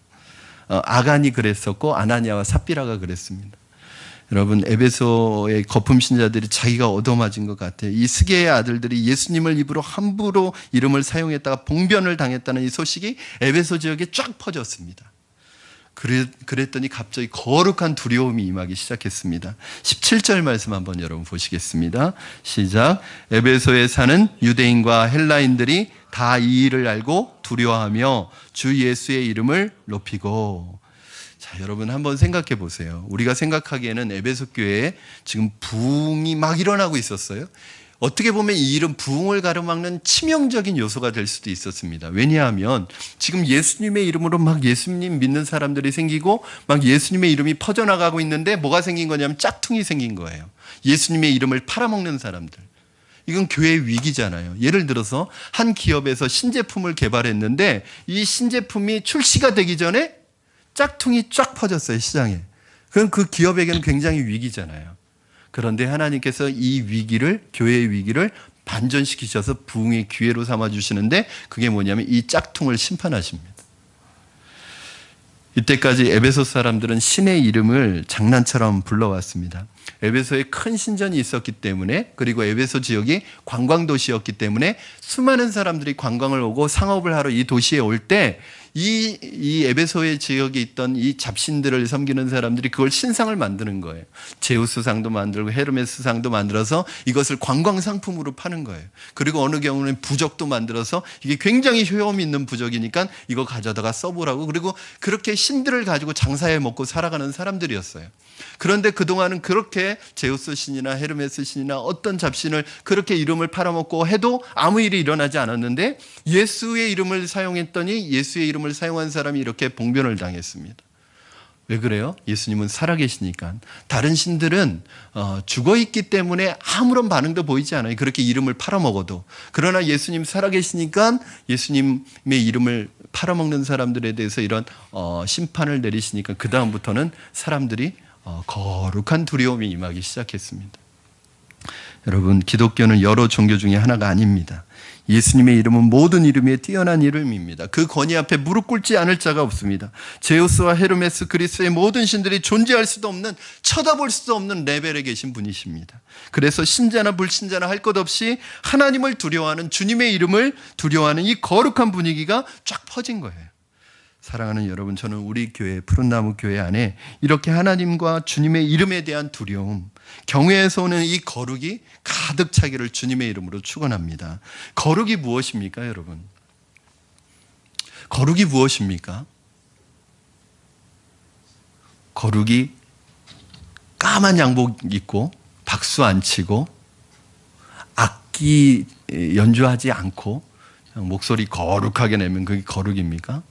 아간이 그랬었고 아나니아와 삽비라가 그랬습니다. 여러분, 에베소의 거품 신자들이 자기가 얻어맞은 것 같아요. 이 스게의 아들들이 예수님을 입으로 함부로 이름을 사용했다가 봉변을 당했다는 이 소식이 에베소 지역에 쫙 퍼졌습니다. 그랬더니 갑자기 거룩한 두려움이 임하기 시작했습니다. 17절 말씀 한번 여러분 보시겠습니다. 시작. 에베소에 사는 유대인과 헬라인들이 다 이 일을 알고 두려워하며 주 예수의 이름을 높이고. 자, 여러분 한번 생각해 보세요. 우리가 생각하기에는 에베소 교회에 지금 부흥이 막 일어나고 있었어요. 어떻게 보면 이 일은 부흥을 가로막는 치명적인 요소가 될 수도 있었습니다. 왜냐하면 지금 예수님의 이름으로 막 예수님 믿는 사람들이 생기고 막 예수님의 이름이 퍼져나가고 있는데, 뭐가 생긴 거냐면 짝퉁이 생긴 거예요. 예수님의 이름을 팔아먹는 사람들. 이건 교회의 위기잖아요. 예를 들어서 한 기업에서 신제품을 개발했는데 이 신제품이 출시가 되기 전에 짝퉁이 쫙 퍼졌어요, 시장에. 그럼 그 기업에게는 굉장히 위기잖아요. 그런데 하나님께서 이 위기를, 교회의 위기를 반전시키셔서 부흥의 기회로 삼아주시는데, 그게 뭐냐면 이 짝퉁을 심판하십니다. 이때까지 에베소 사람들은 신의 이름을 장난처럼 불러왔습니다. 에베소에 큰 신전이 있었기 때문에, 그리고 에베소 지역이 관광도시였기 때문에 수많은 사람들이 관광을 오고 상업을 하러 이 도시에 올 때 이 에베소의 지역에 있던 이 잡신들을 섬기는 사람들이 그걸 신상을 만드는 거예요. 제우스상도 만들고 헤르메스상도 만들어서 이것을 관광상품으로 파는 거예요. 그리고 어느 경우는 부적도 만들어서 이게 굉장히 효험 있는 부적이니까 이거 가져다가 써보라고, 그리고 그렇게 신들을 가지고 장사해 먹고 살아가는 사람들이었어요. 그런데 그동안은 그렇게 제우스 신이나 헤르메스 신이나 어떤 잡신을 그렇게 이름을 팔아먹고 해도 아무 일이 일어나지 않았는데, 예수의 이름을 사용했더니 예수의 이름을 사용한 사람이 이렇게 봉변을 당했습니다. 왜 그래요? 예수님은 살아계시니까. 다른 신들은 죽어있기 때문에 아무런 반응도 보이지 않아요. 그렇게 이름을 팔아먹어도. 그러나 예수님 살아계시니까 예수님의 이름을 팔아먹는 사람들에 대해서 이런 심판을 내리시니까 그 다음부터는 사람들이 거룩한 두려움이 임하기 시작했습니다. 여러분, 기독교는 여러 종교 중에 하나가 아닙니다. 예수님의 이름은 모든 이름에 뛰어난 이름입니다. 그 권위 앞에 무릎 꿇지 않을 자가 없습니다. 제우스와 헤르메스, 그리스의 모든 신들이 존재할 수도 없는, 쳐다볼 수도 없는 레벨에 계신 분이십니다. 그래서 신자나 불신자나 할 것 없이 하나님을 두려워하는, 주님의 이름을 두려워하는 이 거룩한 분위기가 쫙 퍼진 거예요. 사랑하는 여러분, 저는 우리 교회, 푸른나무 교회 안에 이렇게 하나님과 주님의 이름에 대한 두려움, 경외에서 오는 이 거룩이 가득 차기를 주님의 이름으로 축원합니다. 거룩이 무엇입니까, 여러분? 거룩이 무엇입니까? 거룩이 까만 양복 입고 박수 안 치고 악기 연주하지 않고 그냥 목소리 거룩하게 내면 그게 거룩입니까?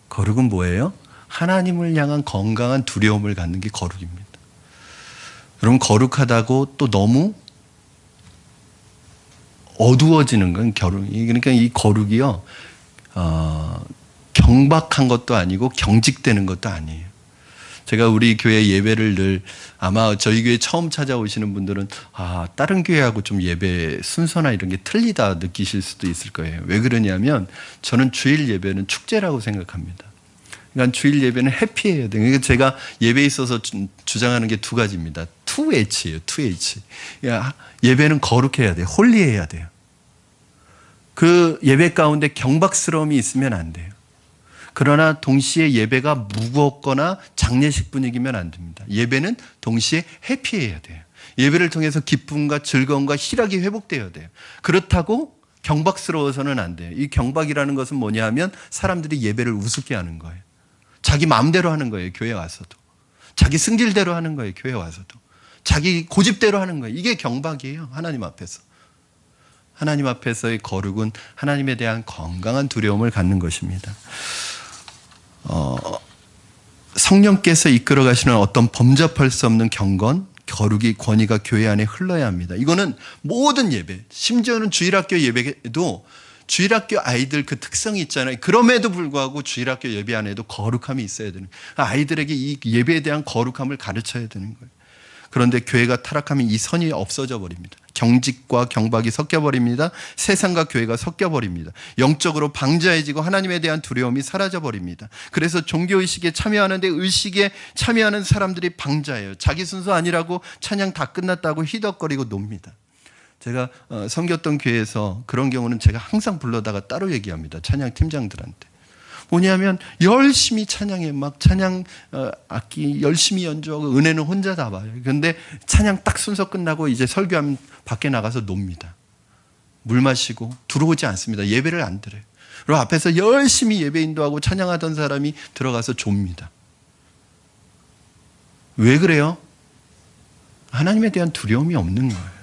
거룩은 뭐예요? 하나님을 향한 건강한 두려움을 갖는 게 거룩입니다. 여러분, 거룩하다고 또 너무 어두워지는 건 거룩이, 그러니까 이 거룩이요, 경박한 것도 아니고 경직되는 것도 아니에요. 제가 우리 교회 예배를 늘, 아마 저희 교회 처음 찾아오시는 분들은 다른 교회하고 좀 예배 순서나 이런 게 틀리다 느끼실 수도 있을 거예요. 왜 그러냐면 저는 주일 예배는 축제라고 생각합니다. 그러니까 주일 예배는 해피해야 돼요. 그러니까 제가 예배에 있어서 주장하는 게 두 가지입니다. 2H예요. 2H. 그러니까 예배는 거룩해야 돼요. 홀리해야 돼요. 그 예배 가운데 경박스러움이 있으면 안 돼요. 그러나 동시에 예배가 무겁거나 장례식 분위기면 안 됩니다. 예배는 동시에 해피해야 돼요. 예배를 통해서 기쁨과 즐거움과 희락이 회복되어야 돼요. 그렇다고 경박스러워서는 안 돼요. 이 경박이라는 것은 뭐냐 하면 사람들이 예배를 우습게 하는 거예요. 자기 마음대로 하는 거예요. 교회 와서도. 자기 승질대로 하는 거예요. 교회 와서도. 자기 고집대로 하는 거예요. 이게 경박이에요. 하나님 앞에서. 하나님 앞에서의 거룩은 하나님에 대한 건강한 두려움을 갖는 것입니다. 성령께서 이끌어 가시는 어떤 범접할 수 없는 경건, 거룩이, 권위가 교회 안에 흘러야 합니다. 이거는 모든 예배, 심지어는 주일학교 예배에도 주일학교 아이들 그 특성이 있잖아요. 그럼에도 불구하고 주일학교 예배 안에도 거룩함이 있어야 되는 거예요. 아이들에게 이 예배에 대한 거룩함을 가르쳐야 되는 거예요. 그런데 교회가 타락하면 이 선이 없어져 버립니다. 경직과 경박이 섞여버립니다. 세상과 교회가 섞여버립니다. 영적으로 방자해지고 하나님에 대한 두려움이 사라져버립니다. 그래서 종교의식에 참여하는데 의식에 참여하는 사람들이 방자해요. 자기 순서 아니라고 찬양 다 끝났다고 희덕거리고 놉니다. 제가 섬겼던 교회에서 그런 경우는 제가 항상 불러다가 따로 얘기합니다. 찬양 팀장들한테. 뭐냐면 열심히 찬양해, 막 찬양 악기 열심히 연주하고 은혜는 혼자 다 봐요. 그런데 찬양 딱 순서 끝나고 이제 설교하면 밖에 나가서 놉니다. 물 마시고 들어오지 않습니다. 예배를 안 드려요. 그리고 앞에서 열심히 예배 인도하고 찬양하던 사람이 들어가서 좁니다. 왜 그래요? 하나님에 대한 두려움이 없는 거예요.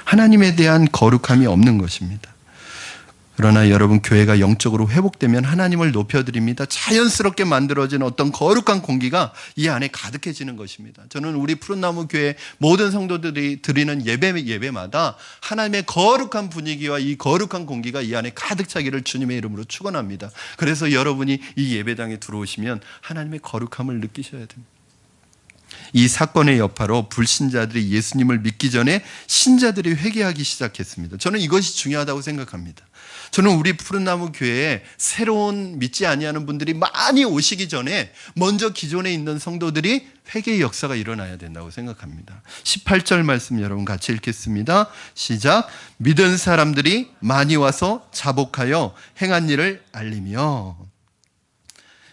하나님에 대한 거룩함이 없는 것입니다. 그러나 여러분, 교회가 영적으로 회복되면 하나님을 높여드립니다. 자연스럽게 만들어진 어떤 거룩한 공기가 이 안에 가득해지는 것입니다. 저는 우리 푸른나무 교회 모든 성도들이 드리는 예배마다 하나님의 거룩한 분위기와 이 거룩한 공기가 이 안에 가득 차기를 주님의 이름으로 축원합니다. 그래서 여러분이 이 예배당에 들어오시면 하나님의 거룩함을 느끼셔야 됩니다. 이 사건의 여파로 불신자들이 예수님을 믿기 전에 신자들이 회개하기 시작했습니다. 저는 이것이 중요하다고 생각합니다. 저는 우리 푸른나무 교회에 새로운 믿지 아니하는 분들이 많이 오시기 전에 먼저 기존에 있는 성도들이 회개의 역사가 일어나야 된다고 생각합니다. 18절 말씀 여러분 같이 읽겠습니다. 시작. 믿은 사람들이 많이 와서 자복하여 행한 일을 알리며.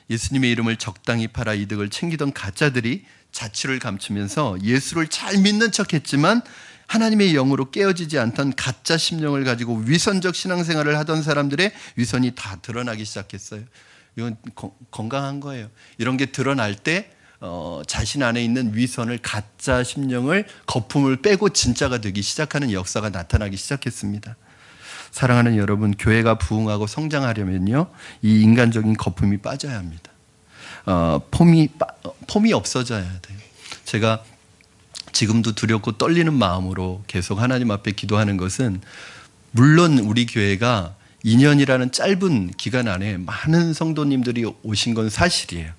예수님의 이름을 적당히 팔아 이득을 챙기던 가짜들이 자취를 감추면서 예수를 잘 믿는 척했지만 하나님의 영으로 깨어지지 않던 가짜 심령을 가지고 위선적 신앙생활을 하던 사람들의 위선이 다 드러나기 시작했어요. 이건 건강한 거예요. 이런 게 드러날 때 자신 안에 있는 위선을, 가짜 심령을, 거품을 빼고 진짜가 되기 시작하는 역사가 나타나기 시작했습니다. 사랑하는 여러분, 교회가 부흥하고 성장하려면요, 이 인간적인 거품이 빠져야 합니다. 폼이 없어져야 돼요. 제가 지금도 두렵고 떨리는 마음으로 계속 하나님 앞에 기도하는 것은, 물론 우리 교회가 2년이라는 짧은 기간 안에 많은 성도님들이 오신 건 사실이에요.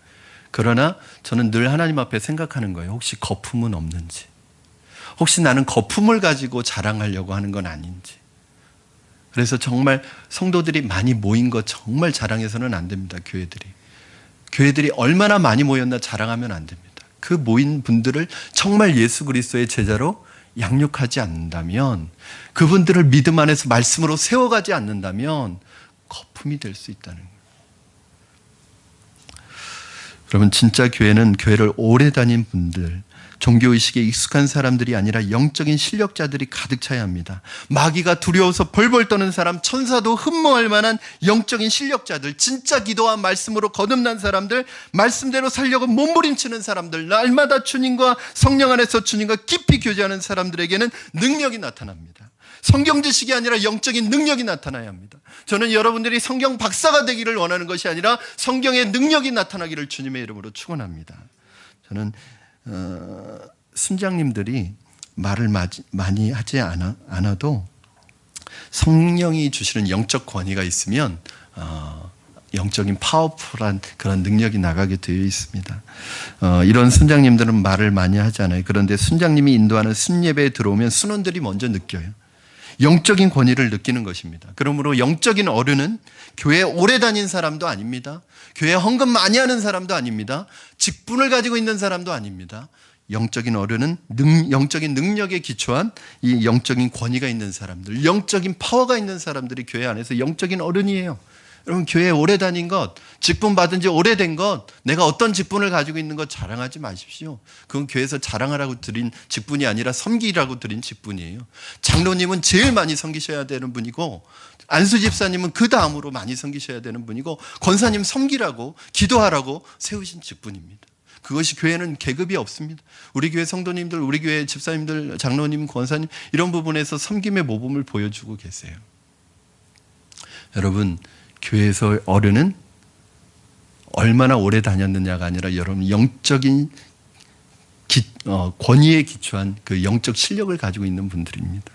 그러나 저는 늘 하나님 앞에 생각하는 거예요. 혹시 거품은 없는지, 혹시 나는 거품을 가지고 자랑하려고 하는 건 아닌지. 그래서 정말 성도들이 많이 모인 것 정말 자랑해서는 안 됩니다. 교회들이 얼마나 많이 모였나 자랑하면 안 됩니다. 그 모인 분들을 정말 예수 그리스도의 제자로 양육하지 않는다면, 그분들을 믿음 안에서 말씀으로 세워가지 않는다면 거품이 될 수 있다는 거예요. 여러분, 진짜 교회는 교회를 오래 다닌 분들, 종교의식에 익숙한 사람들이 아니라 영적인 실력자들이 가득 차야 합니다. 마귀가 두려워서 벌벌 떠는 사람, 천사도 흠모할 만한 영적인 실력자들, 진짜 기도와 말씀으로 거듭난 사람들, 말씀대로 살려고 몸부림치는 사람들, 날마다 주님과 성령 안에서 주님과 깊이 교제하는 사람들에게는 능력이 나타납니다. 성경 지식이 아니라 영적인 능력이 나타나야 합니다. 저는 여러분들이 성경 박사가 되기를 원하는 것이 아니라 성경의 능력이 나타나기를 주님의 이름으로 축원합니다. 저는 순장님들이 말을 많이 하지 않아도 성령이 주시는 영적 권위가 있으면 영적인 파워풀한 그런 능력이 나가게 되어 있습니다. 이런 순장님들은 말을 많이 하지 않아요. 그런데 순장님이 인도하는 순예배에 들어오면 순원들이 먼저 느껴요. 영적인 권위를 느끼는 것입니다. 그러므로 영적인 어른은 교회에 오래 다닌 사람도 아닙니다. 교회에 헌금 많이 하는 사람도 아닙니다. 직분을 가지고 있는 사람도 아닙니다. 영적인 어른은 영적인 능력에 기초한 이 영적인 권위가 있는 사람들, 영적인 파워가 있는 사람들이 교회 안에서 영적인 어른이에요. 여러분, 교회에 오래 다닌 것, 직분 받은 지 오래된 것, 내가 어떤 직분을 가지고 있는 것 자랑하지 마십시오. 그건 교회에서 자랑하라고 드린 직분이 아니라 섬기라고 드린 직분이에요. 장로님은 제일 많이 섬기셔야 되는 분이고, 안수 집사님은 그 다음으로 많이 섬기셔야 되는 분이고, 권사님 섬기라고, 기도하라고 세우신 직분입니다. 그것이 교회는 계급이 없습니다. 우리 교회 성도님들, 우리 교회 집사님들, 장로님, 권사님 이런 부분에서 섬김의 모범을 보여주고 계세요. 여러분, 교회에서 어른은 얼마나 오래 다녔느냐가 아니라 여러분 영적인 권위에 기초한 그 영적 실력을 가지고 있는 분들입니다.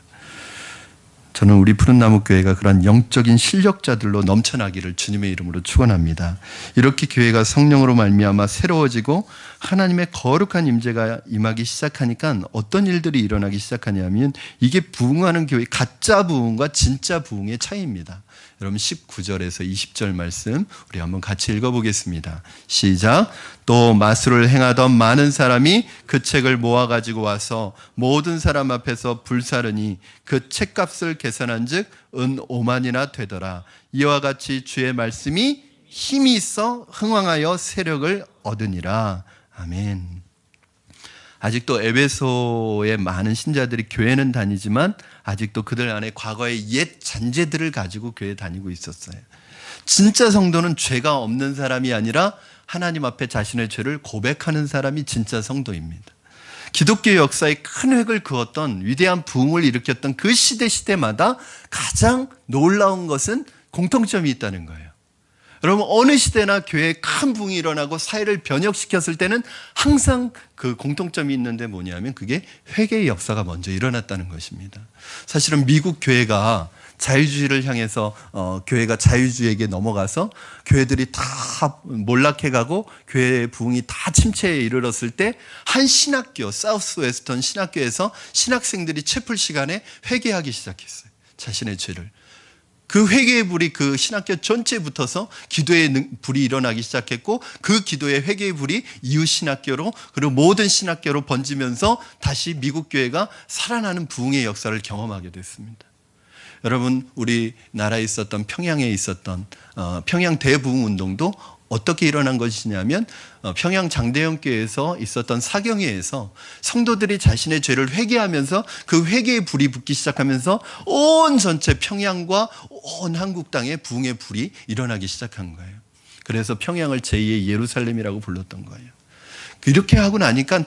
저는 우리 푸른나무 교회가 그런 영적인 실력자들로 넘쳐나기를 주님의 이름으로 축원합니다. 이렇게 교회가 성령으로 말미암아 새로워지고 하나님의 거룩한 임재가 임하기 시작하니까 어떤 일들이 일어나기 시작하냐면, 이게 부흥하는 교회, 가짜 부흥과 진짜 부흥의 차이입니다. 여러분, 19절에서 20절 말씀 우리 한번 같이 읽어보겠습니다. 시작. 또 마술을 행하던 많은 사람이 그 책을 모아가지고 와서 모든 사람 앞에서 불사르니 그 책값을 계산한 즉 은 5만이나 되더라. 이와 같이 주의 말씀이 힘이 있어 흥왕하여 세력을 얻으니라. 아멘. 아직도 에베소의 많은 신자들이 교회는 다니지만 아직도 그들 안에 과거의 옛 잔재들을 가지고 교회 다니고 있었어요. 진짜 성도는 죄가 없는 사람이 아니라 하나님 앞에 자신의 죄를 고백하는 사람이 진짜 성도입니다. 기독교 역사에 큰 획을 그었던 위대한 부흥을 일으켰던 그 시대마다 가장 놀라운 것은 공통점이 있다는 거예요. 여러분, 어느 시대나 교회에 큰 부흥이 일어나고 사회를 변혁시켰을 때는 항상 그 공통점이 있는데 뭐냐면 그게 회개의 역사가 먼저 일어났다는 것입니다. 사실은 미국 교회가 자유주의를 향해서 교회가 자유주의에게 넘어가서 교회들이 다 몰락해가고 교회의 부흥이 다 침체에 이르렀을 때 한 신학교, 사우스 웨스턴 신학교에서 신학생들이 채플 시간에 회개하기 시작했어요. 자신의 죄를. 그 회개의 불이 그 신학교 전체에 붙어서 기도의 불이 일어나기 시작했고, 그 기도의 회개의 불이 이웃 신학교로 그리고 모든 신학교로 번지면서 다시 미국 교회가 살아나는 부흥의 역사를 경험하게 됐습니다. 여러분, 우리나라에 있었던 평양에 있었던 평양 대부흥 운동도 어떻게 일어난 것이냐면, 평양 장대영교회에서 있었던 사경회에서 성도들이 자신의 죄를 회개하면서 그 회개의 불이 붙기 시작하면서 온 전체 평양과 온 한국 땅에 부흥의 불이 일어나기 시작한 거예요. 그래서 평양을 제2의 예루살렘이라고 불렀던 거예요. 이렇게 하고 나니까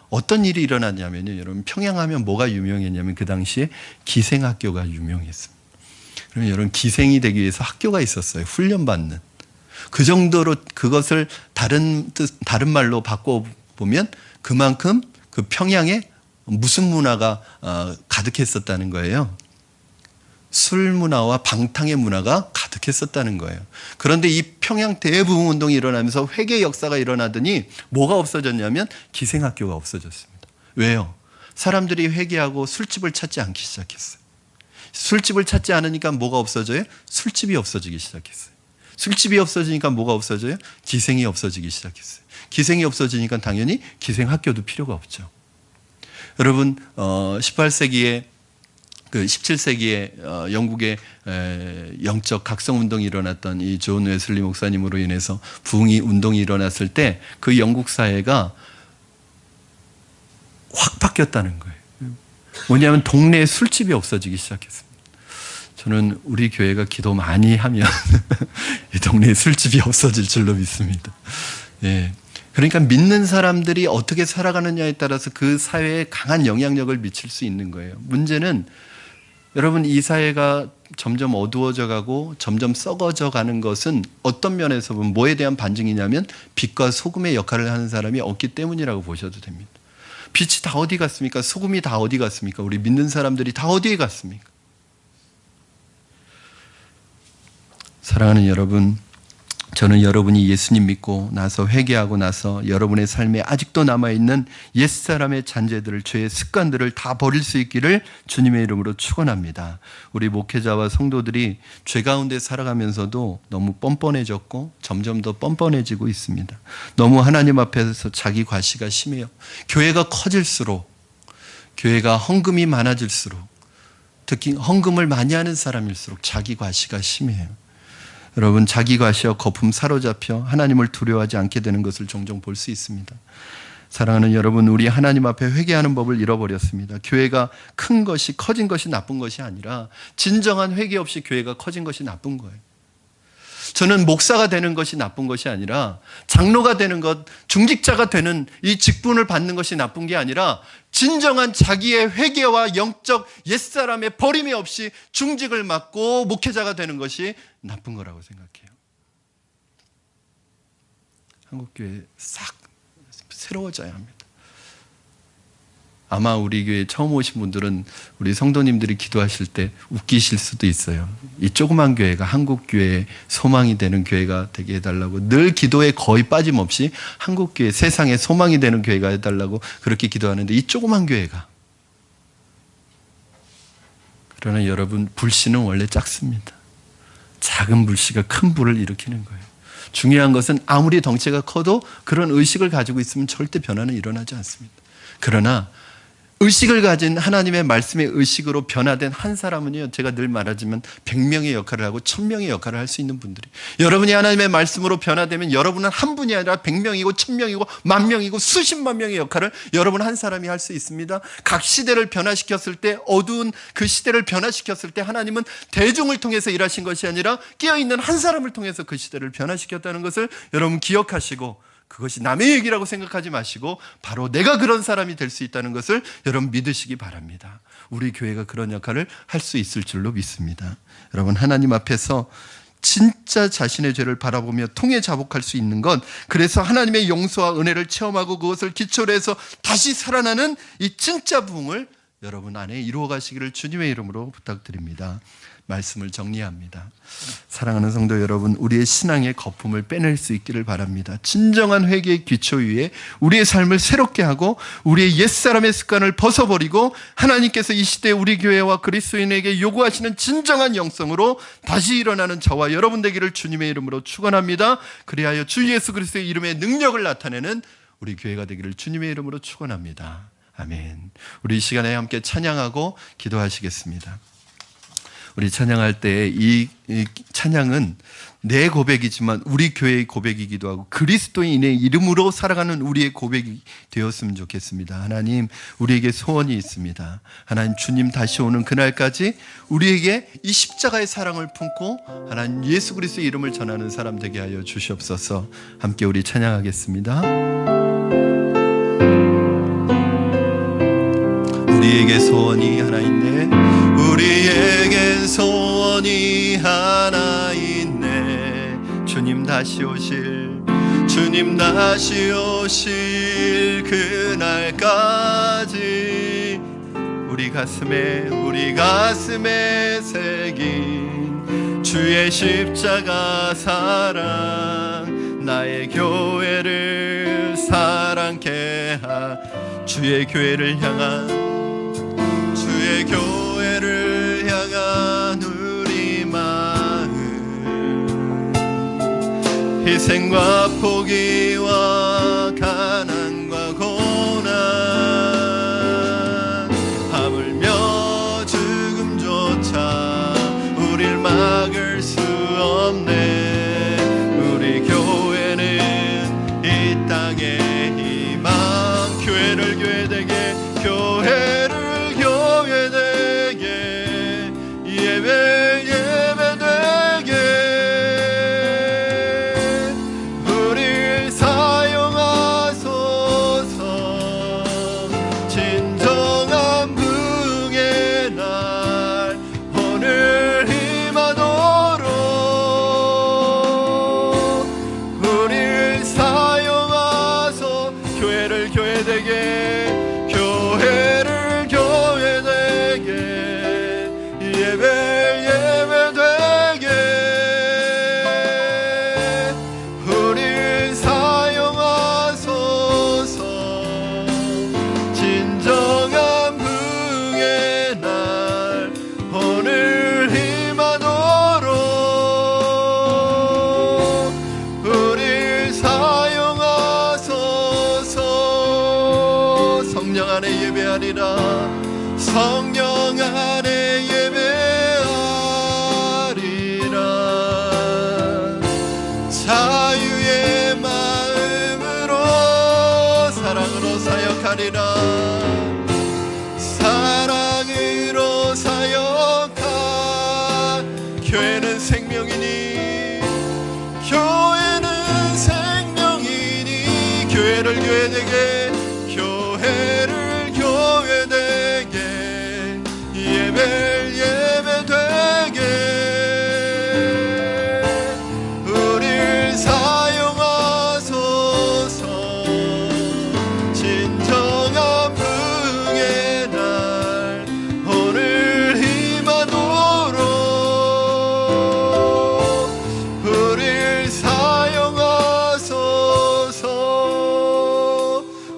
어떤 일이 일어났냐면요, 여러분, 평양하면 뭐가 유명했냐면 그 당시에 기생학교가 유명했습니다. 그러면 여러분, 기생이 되기 위해서 학교가 있었어요. 훈련받는. 그 정도로 그것을 다른 말로 바꿔보면 그만큼 그 평양에 무슨 문화가 가득했었다는 거예요. 술 문화와 방탕의 문화가 가득했었다는 거예요. 그런데 이 평양 대부흥 운동이 일어나면서 회개 역사가 일어나더니 뭐가 없어졌냐면 기생학교가 없어졌습니다. 왜요? 사람들이 회개하고 술집을 찾지 않기 시작했어요. 술집을 찾지 않으니까 뭐가 없어져요? 술집이 없어지기 시작했어요. 술집이 없어지니까 뭐가 없어져요? 기생이 없어지기 시작했어요. 기생이 없어지니까 당연히 기생학교도 필요가 없죠. 여러분, 18세기에 17세기에 영국의 영적 각성운동이 일어났던 이 존 웨슬리 목사님으로 인해서 부흥이 운동이 일어났을 때 그 영국 사회가 확 바뀌었다는 거예요. 뭐냐면 동네에 술집이 없어지기 시작했습니다. 저는 우리 교회가 기도 많이 하면 이 동네에 술집이 없어질 줄로 믿습니다. 예. 그러니까 믿는 사람들이 어떻게 살아가느냐에 따라서 그 사회에 강한 영향력을 미칠 수 있는 거예요. 문제는 여러분, 이 사회가 점점 어두워져 가고 점점 썩어져 가는 것은 어떤 면에서 보면 뭐에 대한 반증이냐면 빛과 소금의 역할을 하는 사람이 없기 때문이라고 보셔도 됩니다. 빛이 다 어디 갔습니까? 소금이 다 어디 갔습니까? 우리 믿는 사람들이 다 어디에 갔습니까? 사랑하는 여러분, 저는 여러분이 예수님 믿고 나서 회개하고 나서 여러분의 삶에 아직도 남아있는 옛사람의 잔재들을, 죄의 습관들을 다 버릴 수 있기를 주님의 이름으로 축원합니다. 우리 목회자와 성도들이 죄 가운데 살아가면서도 너무 뻔뻔해졌고 점점 더 뻔뻔해지고 있습니다. 너무 하나님 앞에서 자기 과시가 심해요. 교회가 커질수록, 교회가 헌금이 많아질수록, 특히 헌금을 많이 하는 사람일수록 자기 과시가 심해요. 여러분, 자기 과시와 거품 사로잡혀 하나님을 두려워하지 않게 되는 것을 종종 볼 수 있습니다. 사랑하는 여러분, 우리 하나님 앞에 회개하는 법을 잃어버렸습니다. 교회가 큰 것이, 커진 것이 나쁜 것이 아니라 진정한 회개 없이 교회가 커진 것이 나쁜 거예요. 저는 목사가 되는 것이 나쁜 것이 아니라, 장로가 되는 것, 중직자가 되는 이 직분을 받는 것이 나쁜 게 아니라 진정한 자기의 회개와 영적 옛사람의 버림이 없이 중직을 맡고 목회자가 되는 것이 나쁜 거라고 생각해요. 한국교회 싹 새로워져야 합니다. 아마 우리 교회 처음 오신 분들은 우리 성도님들이 기도하실 때 웃기실 수도 있어요. 이 조그만 교회가 한국교회의 소망이 되는 교회가 되게 해달라고 늘 기도에 거의 빠짐없이 한국교회, 세상에 소망이 되는 교회가 해달라고 그렇게 기도하는데, 이 조그만 교회가. 그러나 여러분, 불씨는 원래 작습니다. 작은 불씨가 큰 불을 일으키는 거예요. 중요한 것은 아무리 덩치가 커도 그런 의식을 가지고 있으면 절대 변화는 일어나지 않습니다. 그러나 의식을 가진 하나님의 말씀의 의식으로 변화된 한 사람은요, 제가 늘 말하지만 100명의 역할을 하고 1000명의 역할을 할 수 있는 분들이, 여러분이 하나님의 말씀으로 변화되면 여러분은 한 분이 아니라 100명이고 1000명이고 10,000명이고 수십만 명의 역할을 여러분 한 사람이 할 수 있습니다. 각 시대를 변화시켰을 때, 어두운 그 시대를 변화시켰을 때 하나님은 대중을 통해서 일하신 것이 아니라 깨어있는 한 사람을 통해서 그 시대를 변화시켰다는 것을 여러분 기억하시고, 그것이 남의 얘기라고 생각하지 마시고 바로 내가 그런 사람이 될 수 있다는 것을 여러분 믿으시기 바랍니다. 우리 교회가 그런 역할을 할 수 있을 줄로 믿습니다. 여러분, 하나님 앞에서 진짜 자신의 죄를 바라보며 통해 자복할 수 있는 건, 그래서 하나님의 용서와 은혜를 체험하고 그것을 기초로 해서 다시 살아나는 이 진짜 부흥을 여러분 안에 이루어 가시기를 주님의 이름으로 부탁드립니다. 말씀을 정리합니다. 사랑하는 성도 여러분, 우리의 신앙의 거품을 빼낼 수 있기를 바랍니다. 진정한 회개의 기초 위에 우리의 삶을 새롭게 하고 우리의 옛사람의 습관을 벗어버리고 하나님께서 이 시대에 우리 교회와 그리스도인에게 요구하시는 진정한 영성으로 다시 일어나는 저와 여러분 되기를 주님의 이름으로 축원합니다. 그리하여 주 예수 그리스도의 이름의 능력을 나타내는 우리 교회가 되기를 주님의 이름으로 축원합니다. 아멘. 우리 이 시간에 함께 찬양하고 기도하시겠습니다. 우리 찬양할 때 이 찬양은 내 고백이지만 우리 교회의 고백이기도 하고 그리스도인의 이름으로 살아가는 우리의 고백이 되었으면 좋겠습니다. 하나님, 우리에게 소원이 있습니다. 하나님, 주님 다시 오는 그날까지 우리에게 이 십자가의 사랑을 품고 하나님 예수 그리스도의 이름을 전하는 사람 되게 하여 주시옵소서. 함께 우리 찬양하겠습니다. 우리에게 소원이 하나 있네. 우리에게 소원이 하나 있네. 주님 다시 오실 그날까지 우리 가슴에 새긴 주의 십자가 사랑, 나의 교회를 사랑케 하. 주의 교회를 향한 우리 마음, 희생과 포기와 가난과 고난, 하물며 죽음조차 우릴 막을 수 없네. 우리 교회는 이 땅의 희망, 교회를 교회되게, 교회되게, 예배되게 우릴 사용하소서. 진정한 부흥의 날 오늘 임하도록 우릴 사용하소. 교회를 교회되게, 교회를 교회되게, 예배되게 우릴 사용하소서. 진정한 부흥의 날 오늘 임하도록 우릴 사용하소서. 성령 안에 예배하리라. 성령 안에 예배하리라. 자유의 마음으로 사랑으로 사역하리라. 사랑으로 사역하. 교회는 생명이니, 교회는 생명이니, 교회를 교회되게, 교회를 교회되게, 예배되게 우릴 사용하소서. 진정한 부흥의 날 오늘 임하도록 우릴 사용하소서.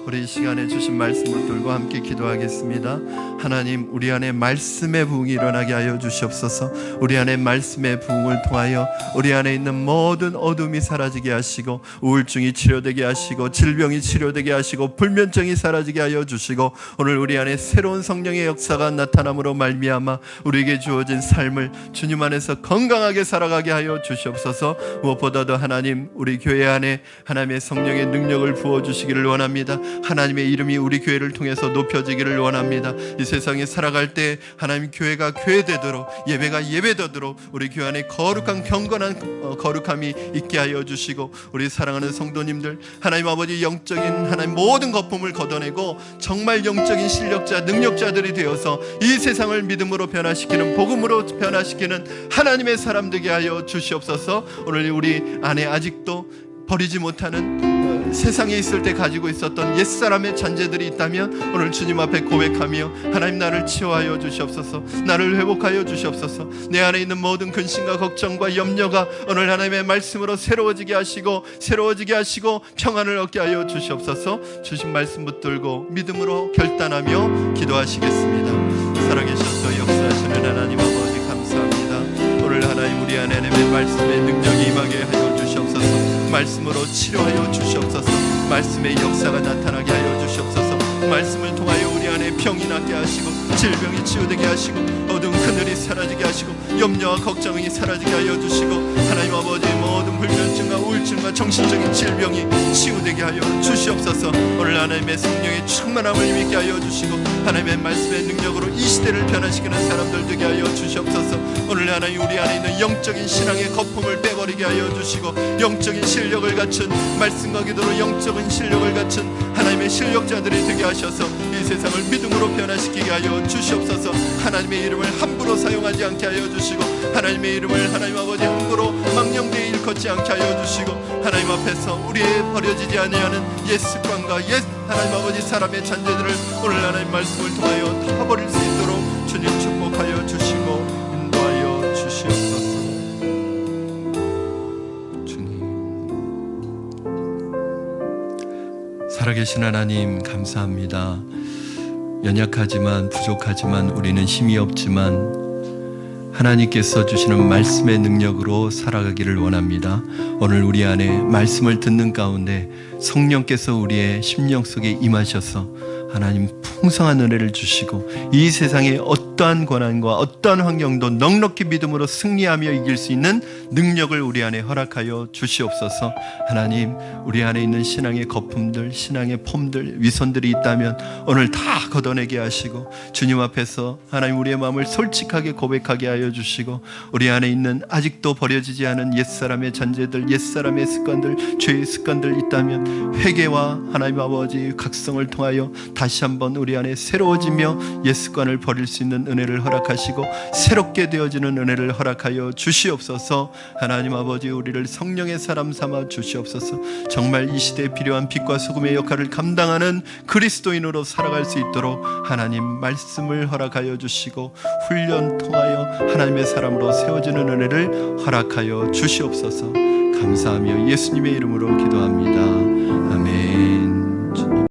우리 이 시간에 주신 말씀을 들고 함께 기도하겠습니다. 하나님, 우리 안에 말씀의 부흥이 일어나게 하여 주시옵소서. 우리 안에 말씀의 부흥을 통하여 우리 안에 있는 모든 어둠이 사라지게 하시고, 우울증이 치료되게 하시고, 질병이 치료되게 하시고, 불면증이 사라지게 하여 주시고, 오늘 우리 안에 새로운 성령의 역사가 나타남으로 말미암아 우리에게 주어진 삶을 주님 안에서 건강하게 살아가게 하여 주시옵소서. 무엇보다도 하나님, 우리 교회 안에 하나님의 성령의 능력을 부어주시기를 원합니다. 하나님의 이름이 우리 교회를 통해서 높여지기를 원합니다. 이 세상에 살아갈 때 하나님 교회가 교회되도록, 예배가 예배되도록 우리 교회 안에 거룩한 경건한 거룩함이 있게 하여 주시고, 우리 사랑하는 성도님들 하나님 아버지 영적인 하나님 모든 거품을 걷어내고 정말 영적인 실력자 능력자들이 되어서 이 세상을 믿음으로 변화시키는, 복음으로 변화시키는 하나님의 사람 되게 하여 주시옵소서. 오늘 우리 안에 아직도 버리지 못하는 세상에 있을 때 가지고 있었던 옛사람의 잔재들이 있다면 오늘 주님 앞에 고백하며 하나님 나를 치유하여 주시옵소서, 나를 회복하여 주시옵소서. 내 안에 있는 모든 근심과 걱정과 염려가 오늘 하나님의 말씀으로 새로워지게 하시고 평안을 얻게 하여 주시옵소서. 주신 말씀 붙들고 믿음으로 결단하며 기도하시겠습니다. 살아계셔서 역사하시는 하나님 아버지 감사합니다. 오늘 하나님 우리 안에 말씀의 능력이 임하게 하여 주시옵소서. 말씀으로 치료하여 주시옵소서. 말씀의 역사가 나타나게 하여 주시옵소서. 말씀을 통하여 우리 안에 병이 낫게 하시고 질병이 치유되게 하시고 어두운 그늘이 사라지게 하시고 염려와 걱정이 사라지게 하여 주시고 하나님 아버지 모든 불면증과 우울증과 정신적인 질병이 치유되게 하여 주시옵소서. 오늘 하나님의 성령의 충만함을 입게 하여 주시고 하나님의 말씀의 능력으로 이 시대를 변화시키는 사람들 되게 하여 주시옵소서. 오늘 하나님 우리 안에 있는 영적인 신앙의 거품을 빼버리게 하여 주시고 영적인 실력을 갖춘 말씀과 기도로 영적인 실력을 갖춘 하나님의 실력자들이 되게 하셔서 이 세상을 믿음으로 변화시키게 하여 주시옵소서. 하나님의 이름을 함부로 사용하지 않게 하여 주시고 하나님의 이름을 하나님 아버지 함부로 망령되이 일컫지 않게 하여 주시고 하나님 앞에서 우리의 버려지지 아니하는 옛 습관과 옛 하나님 아버지 사람의 잔재들을 오늘 하나님 말씀을 통하여 다 버릴 수 있도록 주님 축복하여 주시고 인도하여 주시옵소서. 살아계신 하나님 감사합니다. 연약하지만 부족하지만 우리는 힘이 없지만 하나님께서 주시는 말씀의 능력으로 살아가기를 원합니다. 오늘 우리 안에 말씀을 듣는 가운데 성령께서 우리의 심령 속에 임하셔서 하나님 풍성한 은혜를 주시고 이 세상의 어떠한 고난과 어떠한 환경도 넉넉히 믿음으로 승리하며 이길 수 있는 능력을 우리 안에 허락하여 주시옵소서. 하나님 우리 안에 있는 신앙의 거품들, 신앙의 폼들, 위선들이 있다면 오늘 다 걷어내게 하시고 주님 앞에서 하나님 우리의 마음을 솔직하게 고백하게 하여 주시고 우리 안에 있는 아직도 버려지지 않은 옛사람의 잔재들, 옛사람의 습관들, 죄의 습관들 있다면 회개와 하나님 아버지 각성을 통하여 다시 한번 우리 안에 새로워지며 옛 습관을 버릴 수 있는 은혜를 허락하시고 새롭게 되어지는 은혜를 허락하여 주시옵소서. 하나님 아버지 우리를 성령의 사람 삼아 주시옵소서. 정말 이 시대에 필요한 빛과 소금의 역할을 감당하는 그리스도인으로 살아갈 수 있도록 하나님 말씀을 허락하여 주시고 훈련 통하여 하나님의 사람으로 세워지는 은혜를 허락하여 주시옵소서. 감사하며 예수님의 이름으로 기도합니다. 아멘.